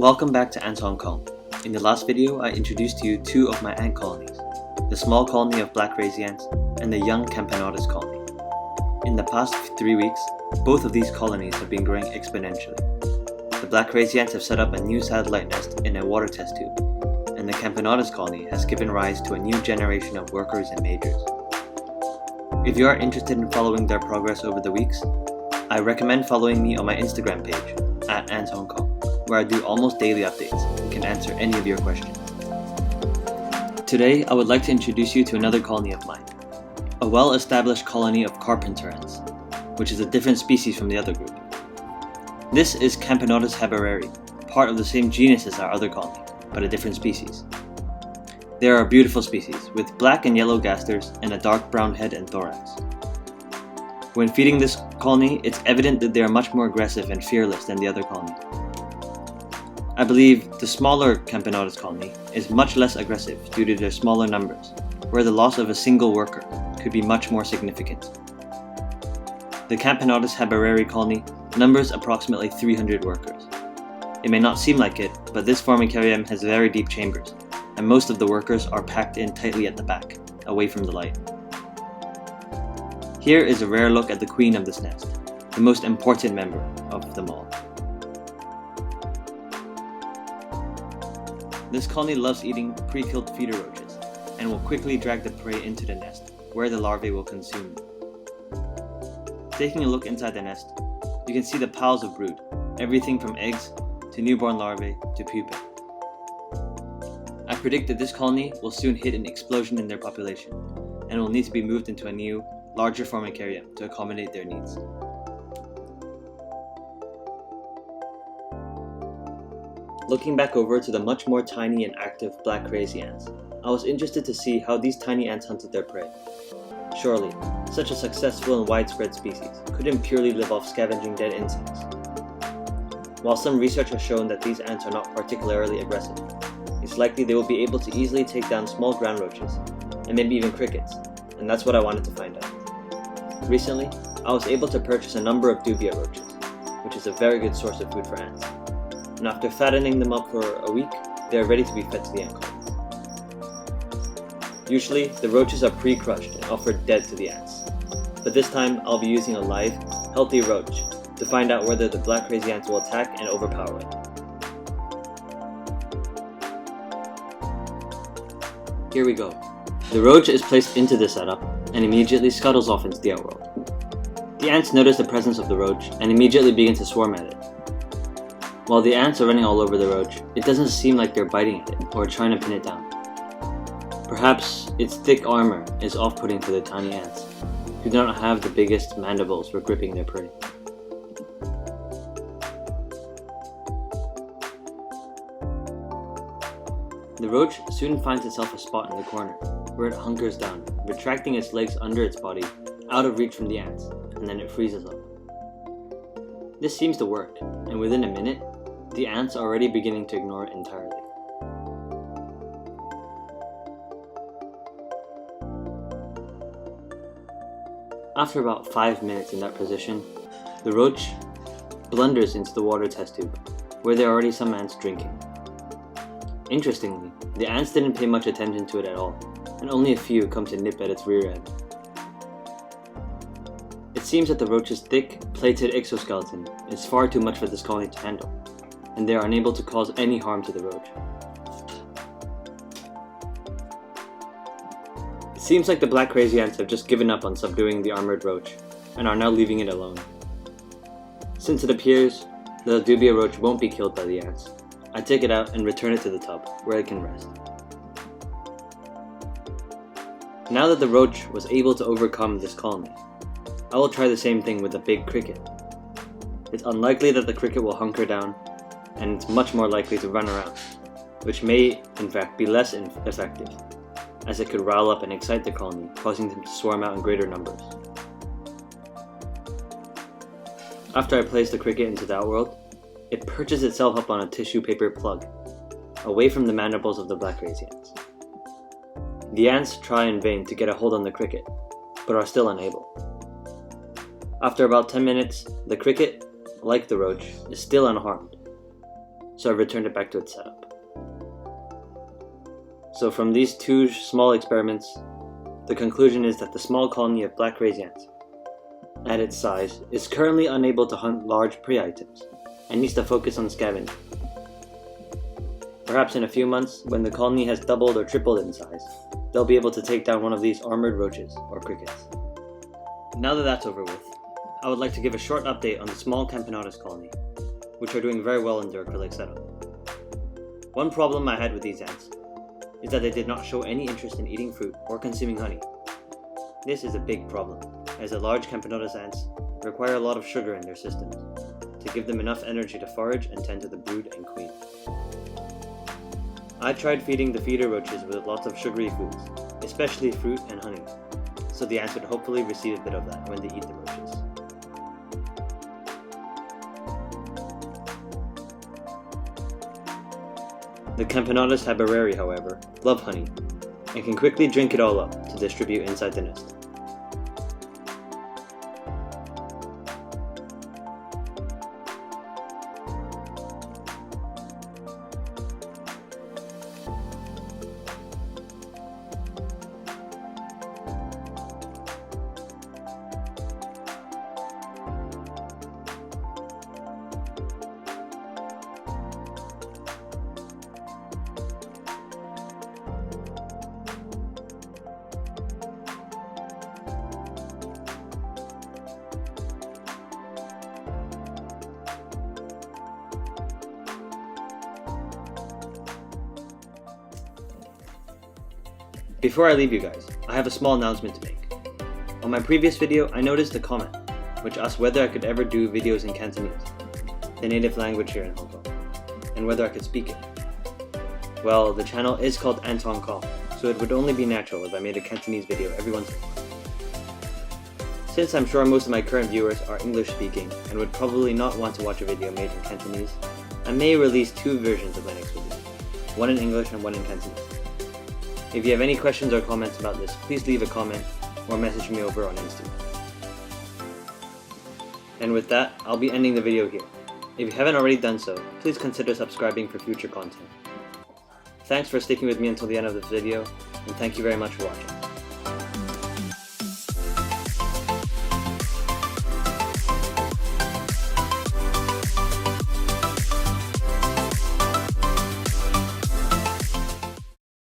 Welcome back to AntsHongkong. In the last video, I introduced to you two of my ant colonies, the small colony of black crazy ants and the young Campanotis colony. In the past 3 weeks, both of these colonies have been growing exponentially. The black crazy ants have set up a new satellite nest in a water test tube, and the Campanotis colony has given rise to a new generation of workers and majors. If you are interested in following their progress over the weeks, I recommend following me on my Instagram page, @AntsHongkong, where I do almost daily updates and can answer any of your questions. Today, I would like to introduce you to another colony of mine, a well-established colony of carpenter ants, which is a different species from the other group. This is Camponotus Habareri, part of the same genus as our other colony, but a different species. They are a beautiful species, with black and yellow gasters and a dark brown head and thorax. When feeding this colony, it's evident that they are much more aggressive and fearless than the other colony. I believe the smaller Camponotis colony is much less aggressive due to their smaller numbers, where the loss of a single worker could be much more significant. The Camponotus Habareri colony numbers approximately 300 workers. It may not seem like it, but this formicarium has very deep chambers, and most of the workers are packed in tightly at the back, away from the light. Here is a rare look at the queen of this nest, the most important member of them all. This colony loves eating pre-killed feeder roaches, and will quickly drag the prey into the nest, where the larvae will consume them. Taking a look inside the nest, you can see the piles of brood, everything from eggs to newborn larvae to pupae. I predict that this colony will soon hit an explosion in their population, and will need to be moved into a new, larger formicarium to accommodate their needs. Looking back over to the much more tiny and active black crazy ants, I was interested to see how these tiny ants hunted their prey. Surely, such a successful and widespread species couldn't purely live off scavenging dead insects. While some research has shown that these ants are not particularly aggressive, it's likely they will be able to easily take down small ground roaches, and maybe even crickets, and that's what I wanted to find out. Recently, I was able to purchase a number of Dubia roaches, which is a very good source of food for ants, and after fattening them up for a week, they are ready to be fed to the ant colony. Usually, the roaches are pre-crushed and offered dead to the ants, but this time I'll be using a live, healthy roach to find out whether the black crazy ants will attack and overpower it. Here we go. The roach is placed into the setup and immediately scuttles off into the outworld. The ants notice the presence of the roach and immediately begin to swarm at it. While the ants are running all over the roach, it doesn't seem like they're biting at it or trying to pin it down. Perhaps its thick armor is off-putting for the tiny ants, who do not have the biggest mandibles for gripping their prey. The roach soon finds itself a spot in the corner, where it hunkers down, retracting its legs under its body, out of reach from the ants, and then it freezes up. This seems to work, and within a minute, the ants are already beginning to ignore it entirely. After about 5 minutes in that position, the roach blunders into the water test tube, where there are already some ants drinking. Interestingly, the ants didn't pay much attention to it at all, and only a few come to nip at its rear end. It seems that the roach's thick, plated exoskeleton is far too much for this colony to handle, and they are unable to cause any harm to the roach. It seems like the black crazy ants have just given up on subduing the armored roach, and are now leaving it alone. Since it appears the Dubia roach won't be killed by the ants, I take it out and return it to the tub, where it can rest. Now that the roach was able to overcome this colony, I will try the same thing with a big cricket. It's unlikely that the cricket will hunker down, and it's much more likely to run around, which may in fact be less effective, as it could rile up and excite the colony, causing them to swarm out in greater numbers. After I place the cricket into the outworld, it perches itself up on a tissue paper plug, away from the mandibles of the black crazy ants. The ants try in vain to get a hold on the cricket, but are still unable. After about 10 minutes, the cricket, like the roach, is still unharmed, so I've returned it back to its setup. So from these two small experiments, the conclusion is that the small colony of black crazy ants, at its size, is currently unable to hunt large prey items and needs to focus on scavenging. Perhaps in a few months, when the colony has doubled or tripled in size, they'll be able to take down one of these armoured roaches or crickets. Now that that's over with, I would like to give a short update on the small Camponotus colony, which are doing very well in their acrylic setup. One problem I had with these ants is that they did not show any interest in eating fruit or consuming honey. This is a big problem, as the large Camponotus ants require a lot of sugar in their systems to give them enough energy to forage and tend to the brood and queen. I tried feeding the feeder roaches with lots of sugary foods, especially fruit and honey, so the ants would hopefully receive a bit of that when they eat the roaches. The Camponotus Habareri, however, love honey, and can quickly drink it all up to distribute inside the nest. Before I leave you guys, I have a small announcement to make. On my previous video, I noticed a comment, which asked whether I could ever do videos in Cantonese, the native language here in Hong Kong, and whether I could speak it. Well, the channel is called AntsHongkong, so it would only be natural if I made a Cantonese video every once in a while. Since I'm sure most of my current viewers are English speaking and would probably not want to watch a video made in Cantonese, I may release two versions of my next video, one in English and one in Cantonese. If you have any questions or comments about this, please leave a comment or message me over on Instagram. And with that, I'll be ending the video here. If you haven't already done so, please consider subscribing for future content. Thanks for sticking with me until the end of this video, and thank you very much for watching.